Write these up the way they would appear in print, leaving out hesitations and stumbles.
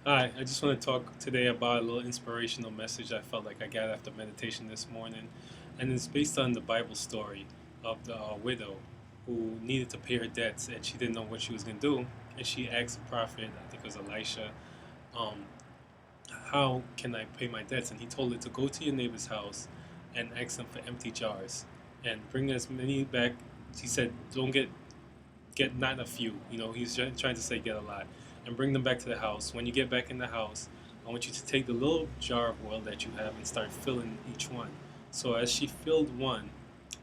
Hi, I just want to talk today about a little inspirational message I felt like I got after meditation this morning. And it's based on the Bible story of the widow who needed to pay her debts and she didn't know what she was going to do. And she asked the prophet, I think it was Elisha, um, how can I pay my debts? And he told her to go to your neighbor's house and ask them for empty jars and bring as many back. He said, don't get not a few. He's trying to say get a lot, and bring them back to the house. When you get back in the house, I want you to take the little jar of oil that you have and start filling each one. So as she filled one,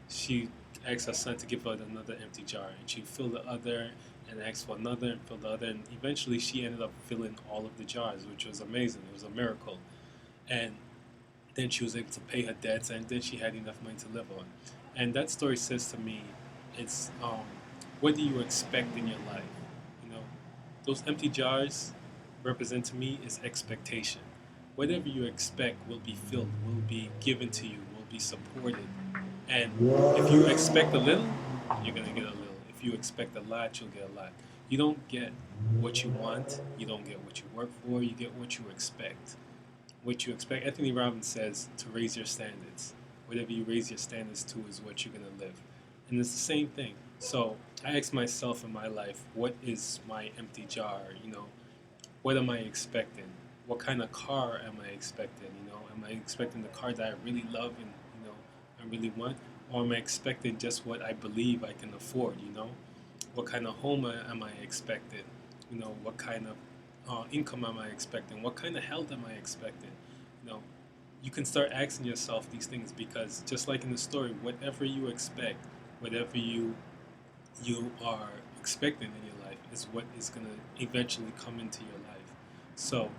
she asked her son to give her another empty jar, and she filled the other and asked for another and filled the other, and eventually she ended up filling all of the jars, which was amazing. It was a miracle, and then she was able to pay her debts, and then she had enough money to live on. And that story says to me, it's what do you expect in your life? You know, those empty jars represent to me is expectation. Whatever you expect will be filled, will be given to you, will be supported. And if you expect a little, you're gonna get a little. If you expect a lot, you'll get a lot. You don't get what you want, you don't get what you work for, you get what you expect. What you expect. Anthony Robbins says to raise your standards. Whatever you raise your standards to is what you're going to live. And it's the same thing. So I ask myself in my life, what is my empty jar? What am I expecting? What kind of car am I expecting? Am I expecting the car that I really love and, I really want? Or am I expecting just what I believe I can afford? What kind of home am I expecting? What kind of income am I expecting? What kind of health am I expecting? You know, you can start asking yourself these things because just like in the story, whatever you expect, whatever you are expecting in your life is what is going to eventually come into your life. So,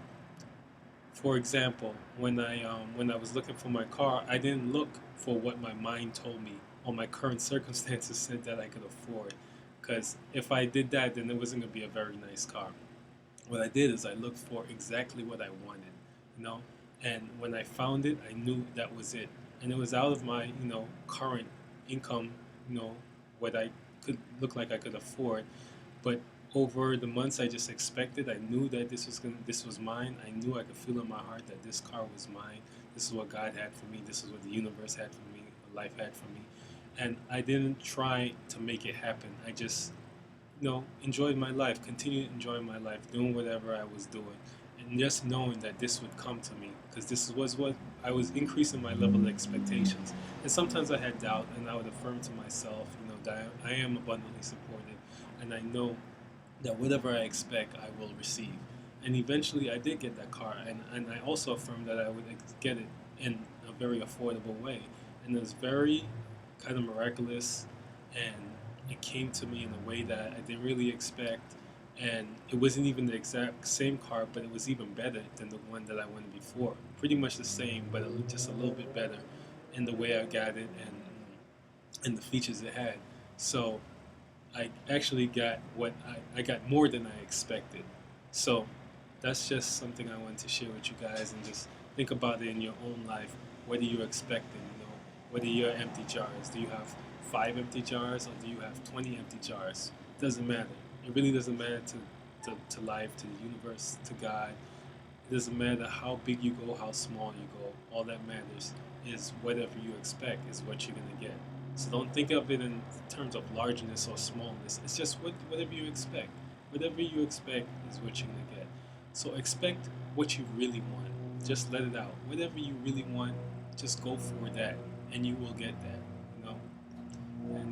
for example, when I was looking for my car, I didn't look for what my mind told me or my current circumstances said that I could afford. Because if I did that, then it wasn't going to be a very nice car. What I did is I looked for exactly what I wanted, you know, and when I found it, I knew that was it, and it was out of my, current income, you know, what I could look like I could afford, but over the months I just expected. I knew that this was mine. I knew I could feel in my heart that this car was mine. This is what God had for me. This is what the universe had for me. Life had for me, and I didn't try to make it happen. I just enjoyed my life, continued enjoying my life, doing whatever I was doing, and just knowing that this would come to me because this was what I was increasing my level of expectations. And sometimes I had doubt, and I would affirm to myself, that I am abundantly supported, and I know that whatever I expect, I will receive. And eventually, I did get that car, and I also affirmed that I would get it in a very affordable way. And it was very kind of miraculous, and it came to me in a way that I didn't really expect. And it wasn't even the exact same car, but it was even better than the one that I wanted before. Pretty much the same, but just a little bit better in the way I got it and the features it had. So I actually got I got more than I expected. So that's just something I wanted to share with you guys and just think about it in your own life. What are you expecting? What are your empty jars? Do you have 5 empty jars or do you have 20 empty jars? It doesn't matter. It really doesn't matter to life, to the universe, to God. It doesn't matter how big you go, how small you go. All that matters is whatever you expect is what you're gonna get. So don't think of it in terms of largeness or smallness. It's just whatever you expect. Whatever you expect is what you're gonna get. So expect what you really want. Just let it out. Whatever you really want, just go for that, and you will get that. You know. And